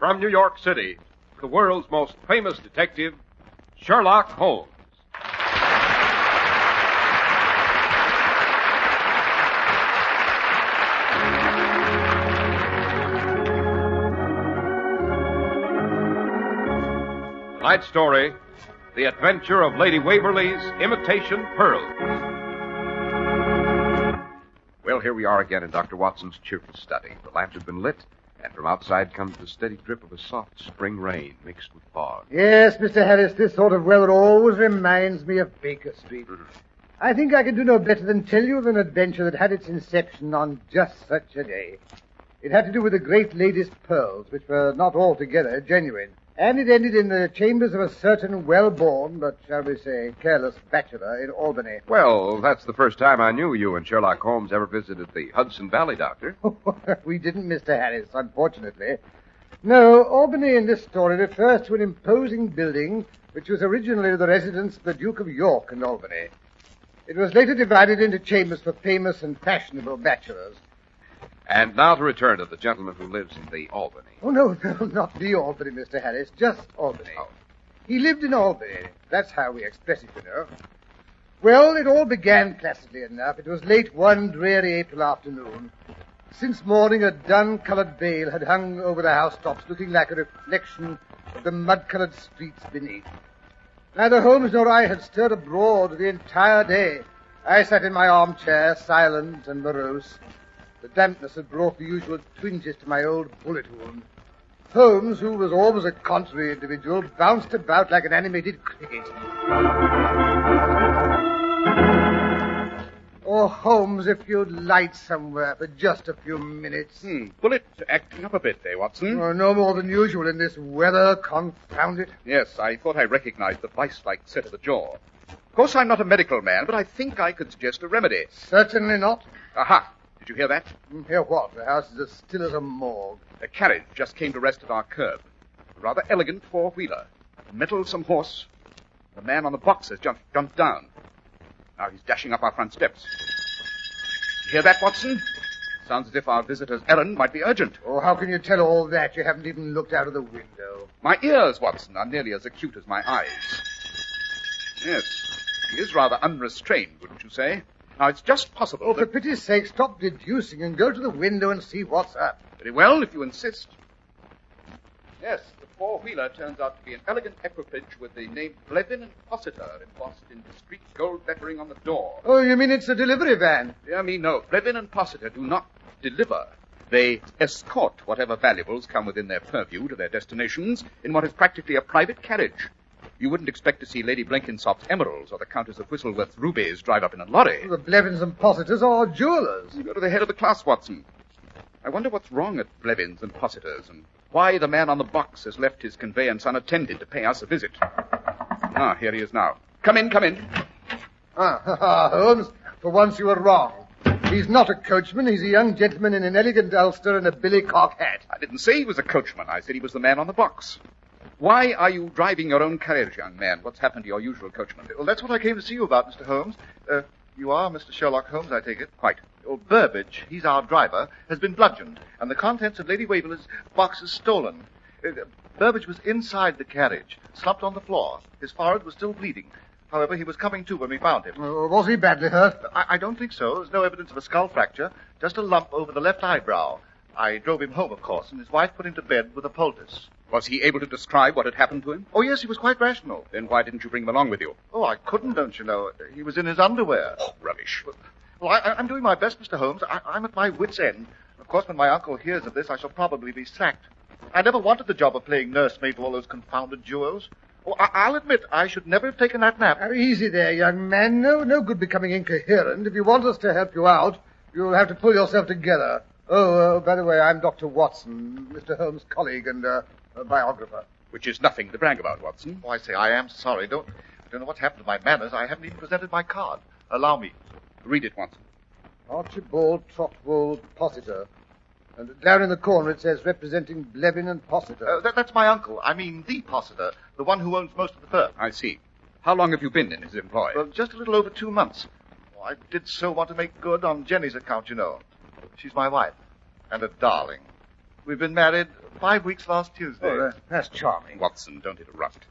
From New York City, the world's most famous detective, Sherlock Holmes. Tonight's story, The Adventure of Lady Waverly's Imitation Pearls. Well, here we are again in Dr. Watson's cheerful study. The lamp has been lit, and from outside comes the steady drip of a soft spring rain mixed with fog. Yes, Mr. Harris, this sort of weather always reminds me of Baker Street. I think I can do no better than tell you of an adventure that had its inception on just such a day. It had to do with the great lady's pearls, which were not altogether genuine. And it ended in the chambers of a certain well-born, but shall we say, careless bachelor in Albany. Well, that's the first time I knew you and Sherlock Holmes ever visited the Hudson Valley, Doctor. We didn't, Mr. Harris, unfortunately. No, Albany in this story refers to an imposing building which was originally the residence of the Duke of York in Albany. It was later divided into chambers for famous and fashionable bachelors. And now to return to the gentleman who lives in the Albany. Oh, no, not the Albany, Mr. Harris, just Albany. Oh. He lived in Albany. That's how we express it, you know. Well, it all began placidly enough. It was late one dreary April afternoon. Since morning, a dun-colored veil had hung over the housetops, looking like a reflection of the mud-colored streets beneath. Neither Holmes nor I had stirred abroad the entire day. I sat in my armchair, silent and morose. The dampness had brought the usual twinges to my old bullet wound. Holmes, who was always a contrary individual, bounced about like an animated cricket. Oh, Holmes, if you'd light somewhere for just a few minutes. Bullet acting up a bit, Watson? Oh, no more than usual in this weather, confound it. Yes, I thought I recognized the vice-like set of the jaw. Of course, I'm not a medical man, but I think I could suggest a remedy. Certainly not. Aha! Did you hear that? Hear what? The house is as still as a morgue. A carriage just came to rest at our curb. A rather elegant four-wheeler. A mettlesome horse. The man on the box has jumped down. Now he's dashing up our front steps. You hear that, Watson? Sounds as if our visitor's errand might be urgent. Oh, how can you tell all that? You haven't even looked out of the window. My ears, Watson, are nearly as acute as my eyes. Yes, he is rather unrestrained, wouldn't you say? Now, it's just possible Oh, for pity's sake, stop deducing and go to the window and see what's up. Very well, if you insist. Yes, the four-wheeler turns out to be an elegant equipage with the name Blevin and Fossiter embossed in discreet gold lettering on the door. Oh, you mean it's a delivery van? Dear me, no. Blevin and Fossiter do not deliver. They escort whatever valuables come within their purview to their destinations in what is practically a private carriage. You wouldn't expect to see Lady Blenkinsop's emeralds or the Countess of Whistleworth's rubies drive up in a lorry. The Blevins and Fossiters are jewelers. You go to the head of the class, Watson. I wonder what's wrong at Blevins and Fossiters and why the man on the box has left his conveyance unattended to pay us a visit. Ah, here he is now. Come in, come in. Holmes, for once you were wrong. He's not a coachman. He's a young gentleman in an elegant ulster and a billycock hat. I didn't say he was a coachman. I said he was the man on the box. Why are you driving your own carriage, young man? What's happened to your usual coachman? Well, that's what I came to see you about, Mr. Holmes. You are Mr. Sherlock Holmes, I take it? Quite. Old Burbage, he's our driver, has been bludgeoned, and the contents of Lady Waverly's box is stolen. Burbage was inside the carriage, slumped on the floor. His forehead was still bleeding. However, he was coming to when we found him. Was he badly hurt? I don't think so. There's no evidence of a skull fracture, just a lump over the left eyebrow. I drove him home, of course, and his wife put him to bed with a poultice. Was he able to describe what had happened to him? Oh, yes, he was quite rational. Then why didn't you bring him along with you? Oh, I couldn't, don't you know. He was in his underwear. Oh, rubbish. Well, I'm doing my best, Mr. Holmes. I'm at my wit's end. Of course, when my uncle hears of this, I shall probably be sacked. I never wanted the job of playing nursemaid to all those confounded duos. Oh, I'll admit, I should never have taken that nap. Easy there, young man. No good becoming incoherent. If you want us to help you out, you'll have to pull yourself together. Oh, by the way, I'm Dr. Watson, Mr. Holmes' colleague and biographer. Which is nothing to brag about, Watson. Oh, I say, I am sorry. I don't know what's happened to my manners. I haven't even presented my card. Allow me. Read it, Watson. Archibald Trotwold Fossiter. And down in the corner it says representing Blevin and Fossiter. That's my uncle. I mean the Fossiter, the one who owns most of the firm. I see. How long have you been in his employ? Well, just a little over 2 months. Oh, I did so want to make good on Jenny's account, you know. She's my wife. And a darling. We've been married 5 weeks last Tuesday. Oh, that's charming. Watson, don't interrupt.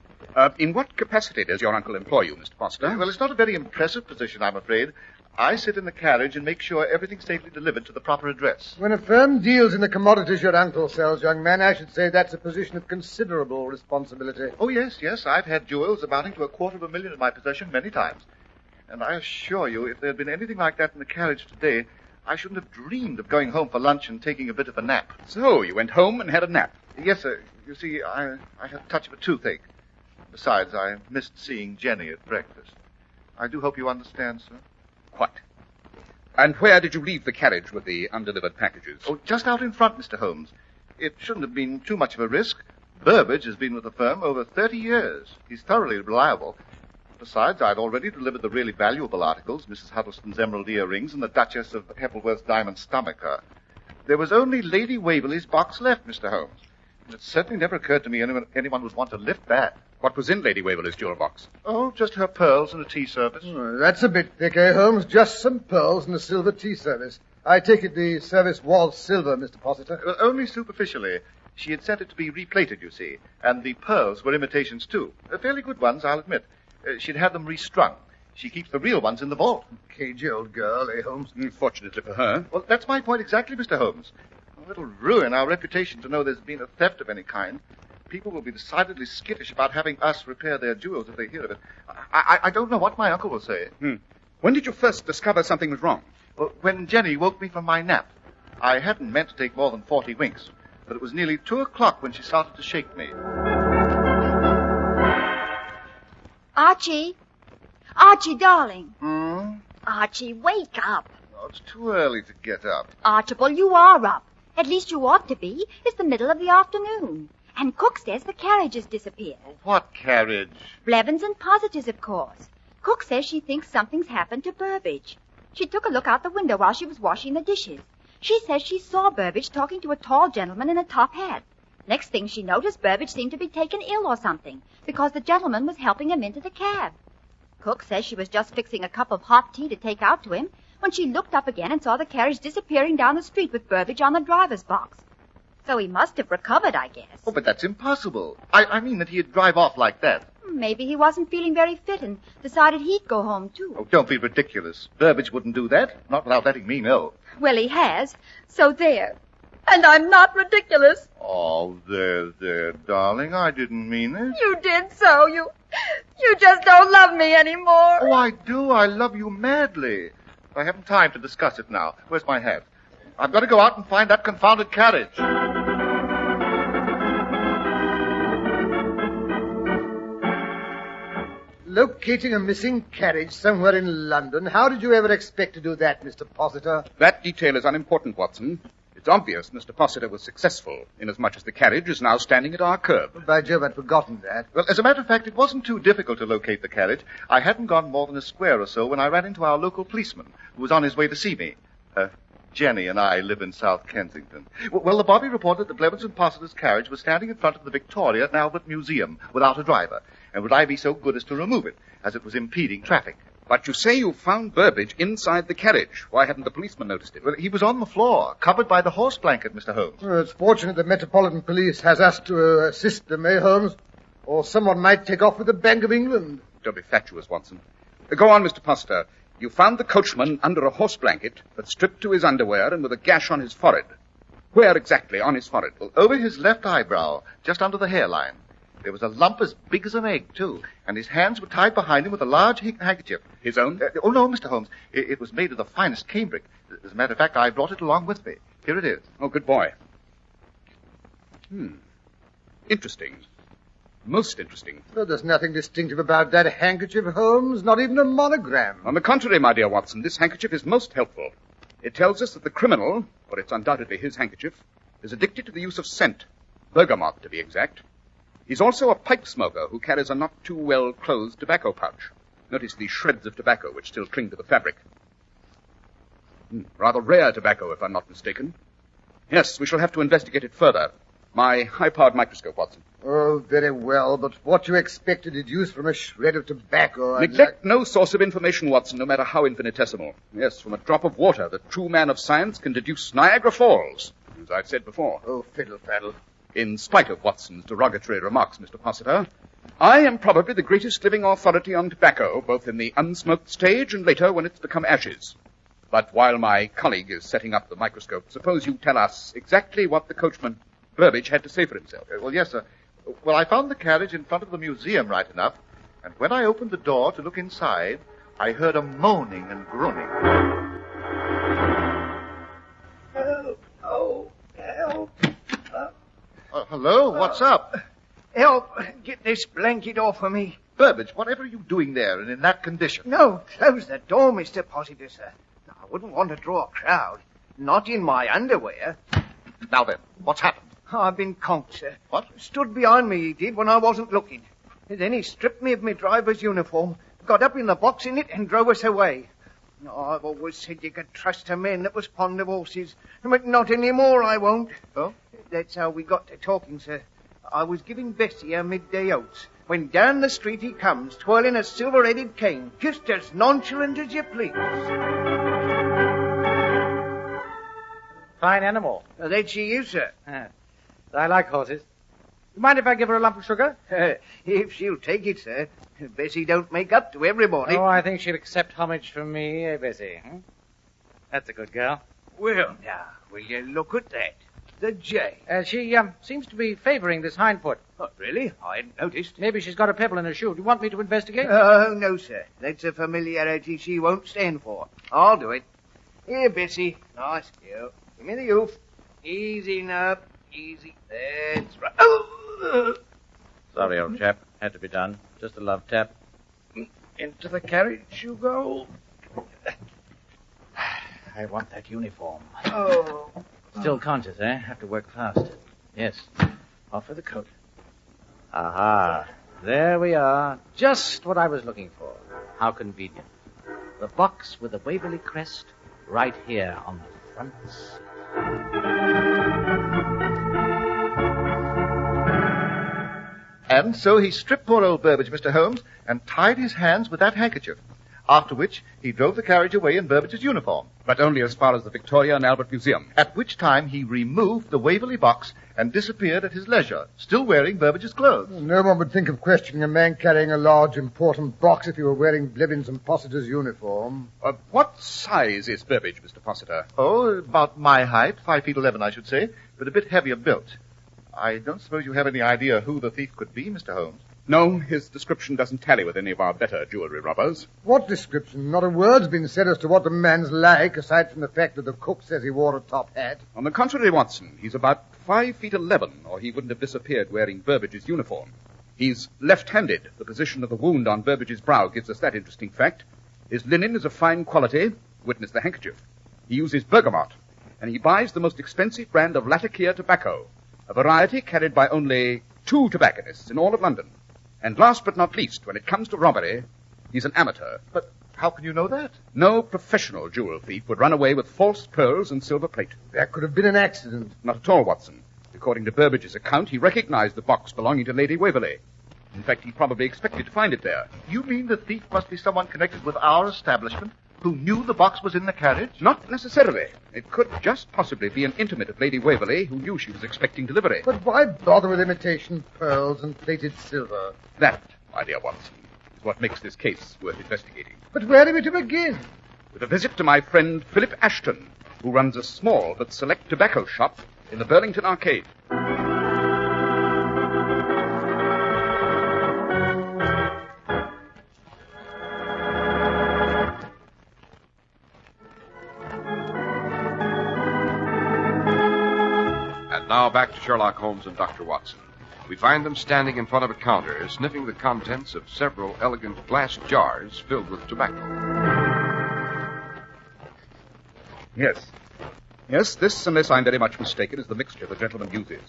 In what capacity does your uncle employ you, Mr. Foster? Well, it's not a very impressive position, I'm afraid. I sit in the carriage and make sure everything's safely delivered to the proper address. When a firm deals in the commodities your uncle sells, young man, I should say that's a position of considerable responsibility. Oh, yes. I've had jewels amounting to $250,000 in my possession many times. And I assure you, if there had been anything like that in the carriage today, I shouldn't have dreamed of going home for lunch and taking a bit of a nap. So, you went home and had a nap? Yes, sir. You see, I had a touch of a toothache. Besides, I missed seeing Jenny at breakfast. I do hope you understand, sir. Quite. And where did you leave the carriage with the undelivered packages? Oh, just out in front, Mr. Holmes. It shouldn't have been too much of a risk. Burbage has been with the firm over 30 years. He's thoroughly reliable. Besides, I'd already delivered the really valuable articles, Mrs. Huddleston's emerald earrings and the Duchess of Heppelworth's diamond stomacher. There was only Lady Waverly's box left, Mr. Holmes. And it certainly never occurred to me anyone would want to lift that. What was in Lady Waverly's jewel box? Oh, just her pearls and a tea service. Oh, that's a bit thick, eh, Holmes? Just some pearls and a silver tea service. I take it the service was silver, Mr. Foster. Only superficially. She had sent it to be replated, you see. And the pearls were imitations, too. Fairly good ones, I'll admit. She'd had them restrung. She keeps the real ones in the vault. Cagey old girl, eh, Holmes? Fortunately for her. Well, that's my point exactly, Mr. Holmes. It'll ruin our reputation to know there's been a theft of any kind. People will be decidedly skittish about having us repair their jewels if they hear of it. I don't know what my uncle will say. When did you first discover something was wrong? Well, when Jenny woke me from my nap. I hadn't meant to take more than 40 winks, but it was nearly 2 o'clock when she started to shake me. Archie! Archie, darling! Hmm? Archie, wake up! Oh, it's too early to get up. Archibald, you are up. At least you ought to be. It's the middle of the afternoon. And Cook says the carriage has disappeared. What carriage? Blevins and Positives, of course. Cook says she thinks something's happened to Burbage. She took a look out the window while she was washing the dishes. She says she saw Burbage talking to a tall gentleman in a top hat. Next thing she noticed, Burbage seemed to be taken ill or something, because the gentleman was helping him into the cab. Cook says she was just fixing a cup of hot tea to take out to him when she looked up again and saw the carriage disappearing down the street with Burbage on the driver's box. So he must have recovered, I guess. Oh, but that's impossible. I mean that he'd drive off like that. Maybe he wasn't feeling very fit and decided he'd go home, too. Oh, don't be ridiculous. Burbage wouldn't do that, not without letting me know. Well, he has. So there. And I'm not ridiculous. Oh, there, darling. I didn't mean it. You did so. You just don't love me anymore. Oh, I do. I love you madly. I haven't time to discuss it now. Where's my hat? I've got to go out and find that confounded carriage. Locating a missing carriage somewhere in London. How did you ever expect to do that, Mr. Possiter? That detail is unimportant, Watson. It's obvious Mr. Possiter was successful, inasmuch as the carriage is now standing at our curb. By Jove, I'd forgotten that. Well, as a matter of fact, it wasn't too difficult to locate the carriage. I hadn't gone more than a square or so when I ran into our local policeman, who was on his way to see me. Jenny and I live in South Kensington. Well, the bobby reported that Blevins and Possiter's carriage was standing in front of the Victoria and Albert Museum without a driver, and would I be so good as to remove it, as it was impeding traffic. But you say you found Burbage inside the carriage. Why hadn't the policeman noticed it? Well, he was on the floor, covered by the horse blanket, Mr. Holmes. Well, it's fortunate the Metropolitan Police has us to assist them, eh, Holmes? Or someone might take off with the Bank of England. Don't be fatuous, Watson. Go on, Mr. Possiter. You found the coachman under a horse blanket, but stripped to his underwear and with a gash on his forehead. Where exactly on his forehead? Well, over his left eyebrow, just under the hairline. There was a lump as big as an egg, too, and his hands were tied behind him with a large handkerchief. His own? Oh, no, Mr. Holmes. It was made of the finest cambric. As a matter of fact, I brought it along with me. Here it is. Oh, good boy. Interesting. Most interesting. Well, there's nothing distinctive about that handkerchief, Holmes. Not even a monogram. On the contrary, my dear Watson, this handkerchief is most helpful. It tells us that the criminal, for it's undoubtedly his handkerchief, is addicted to the use of scent. Bergamot, to be exact. He's also a pipe smoker who carries a not-too-well-closed tobacco pouch. Notice these shreds of tobacco which still cling to the fabric. Rather rare tobacco, if I'm not mistaken. Yes, we shall have to investigate it further. My high-powered microscope, Watson. Oh, very well, but what you expect to deduce from a shred of tobacco... Neglect no source of information, Watson, no matter how infinitesimal. Yes, from a drop of water, the true man of science can deduce Niagara Falls, as I've said before. Oh, fiddle-faddle. In spite of Watson's derogatory remarks, Mr. Possiter, I am probably the greatest living authority on tobacco, both in the unsmoked stage and later when it's become ashes. But while my colleague is setting up the microscope, suppose you tell us exactly what the coachman, Burbage, had to say for himself. Well, yes, sir. Well, I found the carriage in front of the museum right enough, and when I opened the door to look inside, I heard a moaning and groaning. Help! Oh, help! Hello? What's up? Help! Get this blanket off of me. Burbage, whatever are you doing there and in that condition? No, close the door, Mr. Possiter, sir. I wouldn't want to draw a crowd. Not in my underwear. Now then, what's happened? I've been conked, sir. What? Stood behind me, he did, when I wasn't looking. Then he stripped me of my driver's uniform, got up in the box in it, and drove us away. I've always said you could trust a man that was fond of horses, but not anymore, I won't. Oh? That's how we got to talking, sir. I was giving Bessie her midday oats, when down the street he comes, twirling a silver-headed cane, just as nonchalant as you please. Fine animal. That she is, sir. I like horses. You mind if I give her a lump of sugar? If she'll take it, sir. Bessie don't make up to everybody. Oh, I think she'll accept homage from me, Bessie. That's a good girl. Well, now, will you look at that? The J. She seems to be favoring this hind foot. Oh, really? I hadn't noticed. Maybe she's got a pebble in her shoe. Do you want me to investigate? Oh, no, sir. That's a familiarity she won't stand for. I'll do it. Here, Bessie. Nice girl. Give me the hoof. Easy now. Easy. That's right. Oh! Sorry, old chap. Had to be done. Just a love tap. Into the carriage you go. I want that uniform. Oh. Still conscious, eh? Have to work fast. Yes. Off with the coat. Aha. There we are. Just what I was looking for. How convenient. The box with the Waverly crest right here on the front seat. And so he stripped poor old Burbage, Mr. Holmes, and tied his hands with that handkerchief. After which, he drove the carriage away in Burbage's uniform. But only as far as the Victoria and Albert Museum. At which time he removed the Waverly box and disappeared at his leisure, still wearing Burbage's clothes. No one would think of questioning a man carrying a large, important box if he were wearing Blevins and Possiter's uniform. What size is Burbage, Mr. Possiter? Oh, about my height, 5'11", I should say, but a bit heavier built. I don't suppose you have any idea who the thief could be, Mr. Holmes. No, his description doesn't tally with any of our better jewelry robbers. What description? Not a word's been said as to what the man's like, aside from the fact that the cook says he wore a top hat. On the contrary, Watson, he's about 5'11", or he wouldn't have disappeared wearing Burbage's uniform. He's left-handed. The position of the wound on Burbage's brow gives us that interesting fact. His linen is of fine quality, witness the handkerchief. He uses bergamot, and he buys the most expensive brand of Latakia tobacco, a variety carried by only 2 tobacconists in all of London. And last but not least, when it comes to robbery, he's an amateur. But how can you know that? No professional jewel thief would run away with false pearls and silver plate. There could have been an accident. Not at all, Watson. According to Burbage's account, he recognized the box belonging to Lady Waverly. In fact, he probably expected to find it there. You mean the thief must be someone connected with our establishment who knew the box was in the carriage? Not necessarily. It could just possibly be an intimate of Lady Waverly who knew she was expecting delivery. But why bother with imitation pearls and plated silver? That, my dear Watson, is what makes this case worth investigating. But where are we to begin? With a visit to my friend Philip Ashton, who runs a small but select tobacco shop in the Burlington Arcade. Now back to Sherlock Holmes and Dr. Watson. We find them standing in front of a counter, sniffing the contents of several elegant glass jars filled with tobacco. Yes, this, unless I'm very much mistaken, is the mixture the gentleman uses.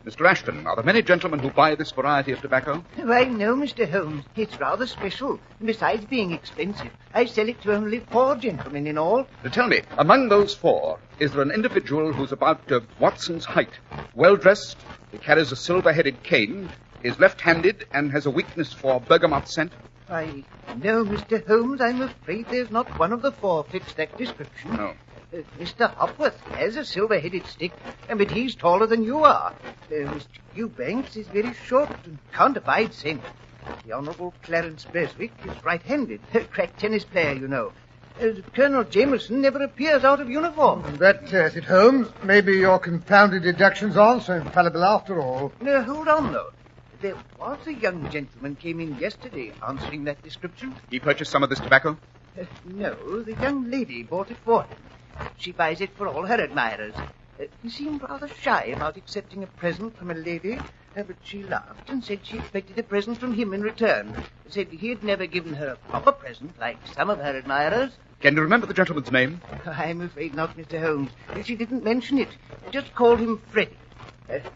Mr. Ashton, are there many gentlemen who buy this variety of tobacco? Why, no, Mr. Holmes. It's rather special. And besides being expensive, I sell it to only 4 gentlemen in all. Tell me, among those 4, is there an individual who's about Watson's height, well-dressed, he carries a silver-headed cane, is left-handed, and has a weakness for bergamot scent? Why, no, Mr. Holmes, I'm afraid there's not one of the 4 fits that description. No. Mr. Hopworth has a silver-headed stick, but he's taller than you are. Mr. Eubanks is very short and can't abide scent. The Honourable Clarence Beswick is right-handed, a crack tennis player, you know. Colonel Jameson never appears out of uniform. That clears it, Holmes. Maybe your confounded deductions aren't so infallible after all. Now, hold on, though. There was a young gentleman came in yesterday answering that description. He purchased some of this tobacco? No, the young lady bought it for him. She buys it for all her admirers. He seemed rather shy about accepting a present from a lady, but she laughed and said she expected a present from him in return. Said he had never given her a proper present like some of her admirers. Can you remember the gentleman's name? I'm afraid not, Mr. Holmes. She didn't mention it. Just called him Freddie.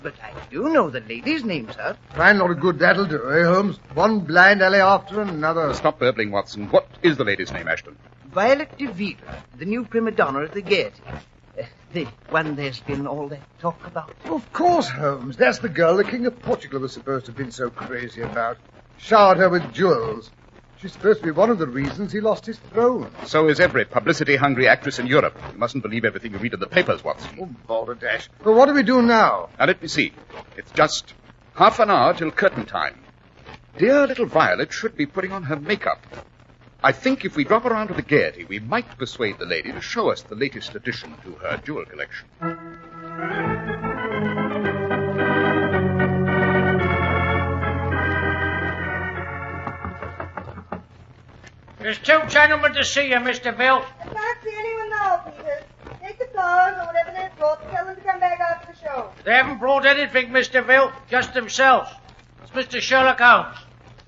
But I do know the lady's name, sir. Fine lot of good that'll do, eh, Holmes? One blind alley after another. Stop burbling, Watson. What is the lady's name, Ashton? Violet de Villa, the new prima donna of the Gaiety. The one there's been all that talk about. Of course, Holmes. That's the girl the King of Portugal was supposed to have been so crazy about. Showered her with jewels. She's supposed to be one of the reasons he lost his throne. So is every publicity-hungry actress in Europe. You mustn't believe everything you read in the papers, Watson. Oh, balderdash. But what do we do now? Now, let me see. It's just half an hour till curtain time. Dear little Violet should be putting on her makeup. I think if we drop around to the Gaiety, we might persuade the lady to show us the latest addition to her jewel collection. There's two gentlemen to see you, Mr. Bill. I can't see anyone now, Peter. Take the flowers or whatever they've brought and tell them to come back after the show. They haven't brought anything, Mr. Bill. Just themselves. It's Mr. Sherlock Holmes.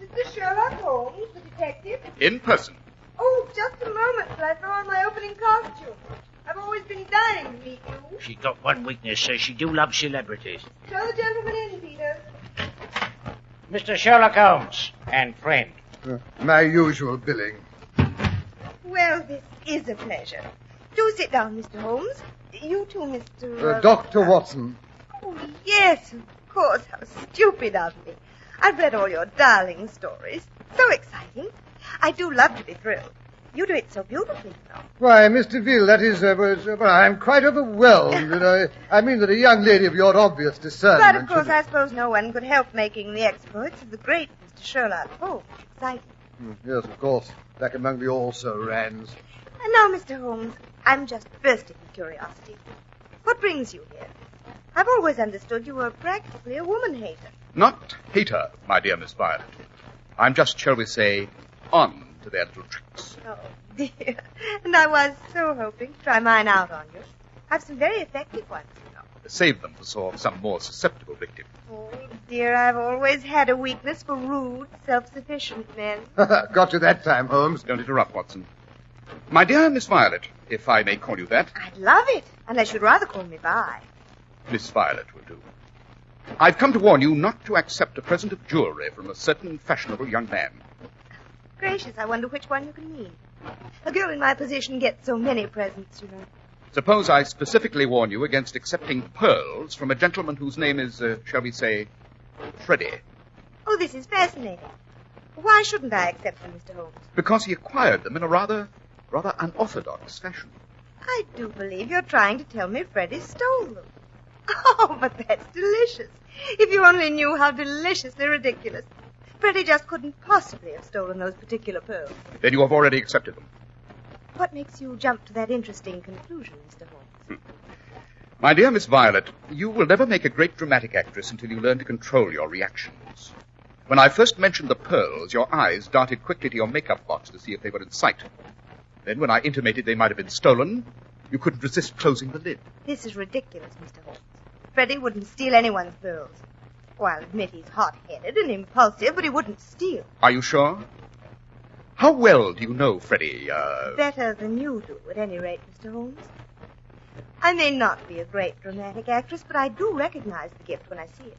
Mr. Sherlock Holmes, the detective? In person. Oh, just a moment till I throw on my opening costume. I've always been dying to meet you. She got one weakness, sir. She do love celebrities. Show the gentleman in, Peter. Mr. Sherlock Holmes and friend. My usual billing. Well, this is a pleasure. Do sit down, Mr. Holmes. You too, Mr. Dr. Watson. Oh, yes, of course. How stupid of me. I've read all your darling stories. So exciting. I do love to be thrilled. You do it so beautifully, you know. Why, Mr. Veal, that is, I'm quite overwhelmed. I mean that a young lady of your obvious discernment... But, of course, I suppose no one could help making the exploits of the great Mr. Sherlock Holmes exciting. Yes, of course. Back among the also-rans. And now, Mr. Holmes, I'm just bursting with curiosity. What brings you here? I've always understood you were practically a woman-hater. Not hater, my dear Miss Violet. I'm just, shall we say, on to their little tricks. Oh, dear. And I was so hoping to try mine out on you. I've some very effective ones, you know. Save them for some more susceptible victim. Oh, dear, I've always had a weakness for rude, self-sufficient men. Got you that time, Holmes. Don't interrupt, Watson. My dear Miss Violet, if I may call you that. I'd love it, unless you'd rather call me Vi. Miss Violet will do. I've come to warn you not to accept a present of jewelry from a certain fashionable young man. Gracious, I wonder which one you can mean. A girl in my position gets so many presents, you know. Suppose I specifically warn you against accepting pearls from a gentleman whose name is, shall we say, Freddie. Oh, this is fascinating. Why shouldn't I accept them, Mr. Holmes? Because he acquired them in a rather unorthodox fashion. I do believe you're trying to tell me Freddie stole them. Oh, but that's delicious. If you only knew how deliciously ridiculous. Freddie just couldn't possibly have stolen those particular pearls. Then you have already accepted them. What makes you jump to that interesting conclusion, Mr. Holmes? My dear Miss Violet, you will never make a great dramatic actress until you learn to control your reactions. When I first mentioned the pearls, your eyes darted quickly to your makeup box to see if they were in sight. Then when I intimated they might have been stolen, you couldn't resist closing the lid. This is ridiculous, Mr. Holmes. Freddie wouldn't steal anyone's pearls. Oh, I'll admit he's hot-headed and impulsive, but he wouldn't steal. Are you sure? How well do you know Freddie, Better than you do, at any rate, Mr. Holmes. I may not be a great dramatic actress, but I do recognize the gift when I see it.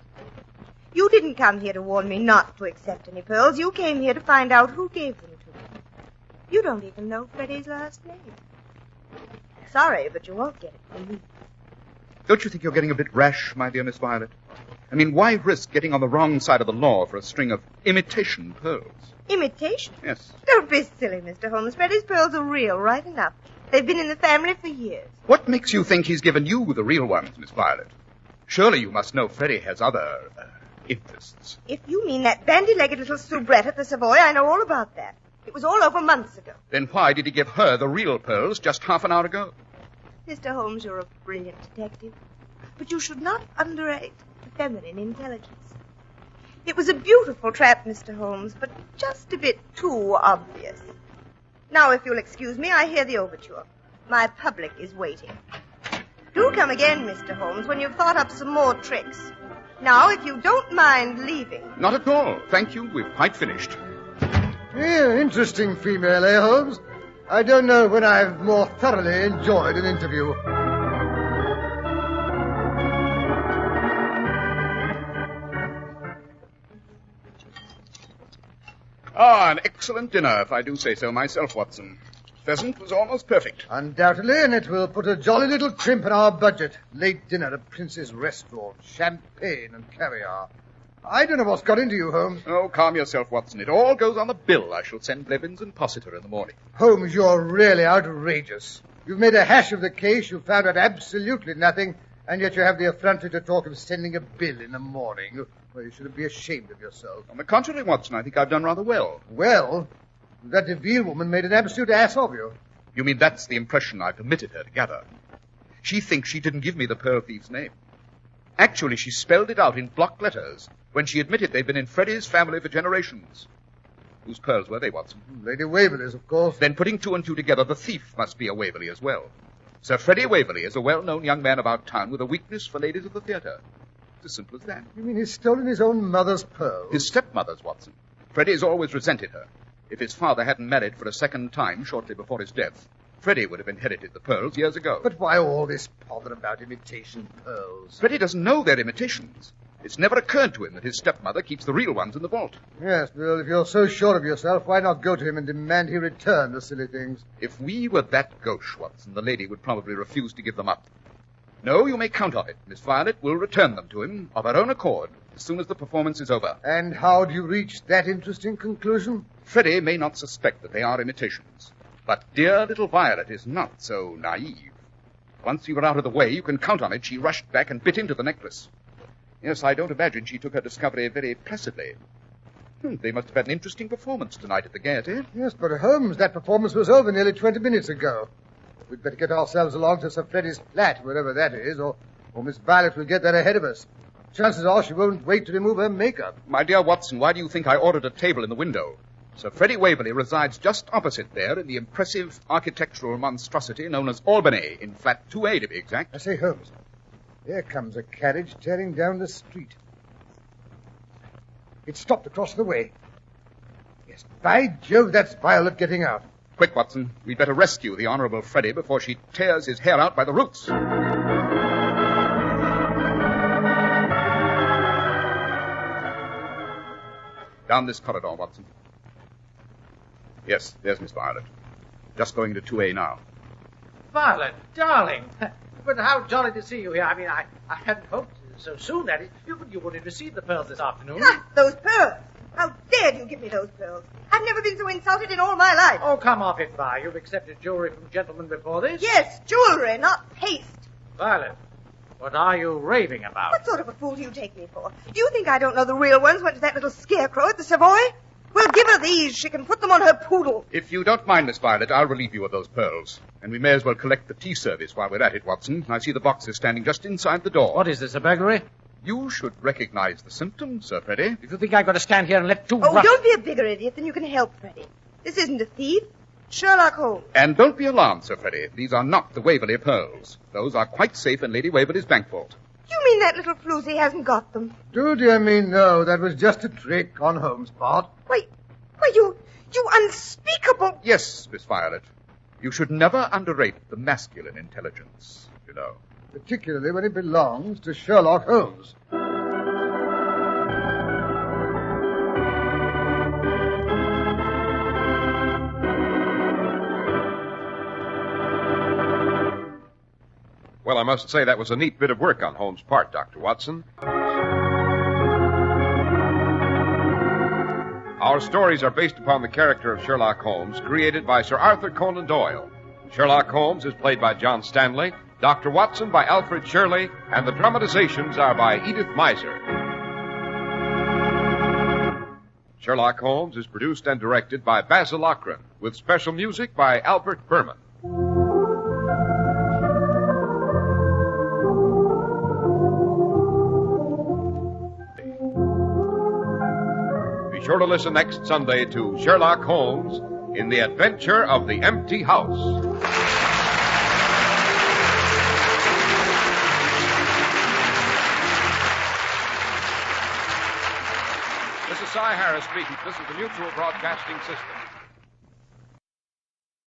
You didn't come here to warn me not to accept any pearls. You came here to find out who gave them to me. You don't even know Freddie's last name. Sorry, but you won't get it from me. Don't you think you're getting a bit rash, my dear Miss Violet? I mean, why risk getting on the wrong side of the law for a string of imitation pearls? Imitation? Yes. Don't be silly, Mr. Holmes. Freddie's pearls are real, right enough. They've been in the family for years. What makes you think he's given you the real ones, Miss Violet? Surely you must know Freddie has other, interests. If you mean that bandy-legged little soubrette at the Savoy, I know all about that. It was all over months ago. Then why did he give her the real pearls just half an hour ago? Mr. Holmes, you're a brilliant detective. But you should not underrate the feminine intelligence. It was a beautiful trap, Mr. Holmes, but just a bit too obvious. Now, if you'll excuse me, I hear the overture. My public is waiting. Do come again, Mr. Holmes, when you've thought up some more tricks. Now, if you don't mind leaving. Not at all. Thank you. We've quite finished. Yeah, interesting female, eh, Holmes? I don't know when I've more thoroughly enjoyed an interview. Ah, an excellent dinner, if I do say so myself, Watson. Pheasant was almost perfect. Undoubtedly, and it will put a jolly little crimp in our budget. Late dinner at Prince's Restaurant, champagne and caviar. I don't know what's got into you, Holmes. Oh, calm yourself, Watson. It all goes on the bill. I shall send Blevins and Possiter in the morning. Holmes, you're really outrageous. You've made a hash of the case, you've found out absolutely nothing, and yet you have the effrontery to talk of sending a bill in the morning. Well, you should be ashamed of yourself. On the contrary, Watson, I think I've done rather well. Well, that DeVille woman made an absolute ass of you. You mean that's the impression I permitted her to gather? She thinks she didn't give me the pearl thief's name. Actually, she spelled it out in block letters when she admitted they'd been in Freddie's family for generations. Whose pearls were they, Watson? Lady Waverly's, of course. Then putting two and two together, the thief must be a Waverly as well. Sir Freddie Waverly is a well-known young man about town with a weakness for ladies of the theatre. It's as simple as that. You mean he's stolen his own mother's pearls? His stepmother's, Watson. Freddie's always resented her. If his father hadn't married for a second time shortly before his death, Freddie would have inherited the pearls years ago. But why all this bother about imitation pearls? Freddie doesn't know they're imitations. It's never occurred to him that his stepmother keeps the real ones in the vault. Yes, well, if you're so sure of yourself, why not go to him and demand he return the silly things? If we were that gauche, Watson, the lady would probably refuse to give them up. No, you may count on it. Miss Violet will return them to him of her own accord as soon as the performance is over. And how do you reach that interesting conclusion? Freddie may not suspect that they are imitations. But dear little Violet is not so naive. Once you were out of the way, you can count on it, she rushed back and bit into the necklace. Yes, I don't imagine she took her discovery very placidly. They must have had an interesting performance tonight at the Gaiety. Yes, but Holmes, that performance was over nearly 20 minutes ago. We'd better get ourselves along to Sir Freddie's flat, wherever that is, or Miss Violet will get there ahead of us. Chances are she won't wait to remove her makeup. My dear Watson, why do you think I ordered a table in the window? Sir Freddie Waverly resides just opposite there in the impressive architectural monstrosity known as Albany, in flat 2A to be exact. I say, Holmes, there comes a carriage tearing down the street. It stopped across the way. Yes, by Jove, that's Violet getting out. Quick, Watson. We'd better rescue the Honorable Freddie before she tears his hair out by the roots. Down this corridor, Watson. Yes, there's Miss Violet. Just going to 2A now. Violet, darling. But how jolly to see you here. I mean, I hadn't hoped so soon that you would have received the pearls this afternoon. Ah, those pearls! How dared you give me those pearls? I've never been so insulted in all my life. Oh, come off it, Vi. You've accepted jewelry from gentlemen before this. Yes, jewelry, not paste. Violet, what are you raving about? What sort of a fool do you take me for? Do you think I don't know the real ones went to that little scarecrow at the Savoy? Well, give her these. She can put them on her poodle. If you don't mind, Miss Violet, I'll relieve you of those pearls. And we may as well collect the tea service while we're at it, Watson. I see the boxes standing just inside the door. What is this, a burglary? You should recognize the symptoms, Sir Freddie. If you think I've got to stand here and let two Oh, don't be a bigger idiot than you can help, Freddie. This isn't a thief. Sherlock Holmes. And don't be alarmed, Sir Freddie. These are not the Waverly pearls. Those are quite safe in Lady Waverly's bank vault. You mean that little floozy hasn't got them? Do dear me, no. That was just a trick on Holmes' part. Why, you unspeakable... Yes, Miss Violet. You should never underrate the masculine intelligence, you know. Particularly when it belongs to Sherlock Holmes. Well, I must say that was a neat bit of work on Holmes' part, Dr. Watson. Our stories are based upon the character of Sherlock Holmes, created by Sir Arthur Conan Doyle. Sherlock Holmes is played by John Stanley, Dr. Watson by Alfred Shirley, and the dramatizations are by Edith Meiser. Sherlock Holmes is produced and directed by Basil Lochran, with special music by Albert Berman. Be sure to listen next Sunday to Sherlock Holmes in The Adventure of the Empty House. This is Cy Harris speaking. This is the Mutual Broadcasting System.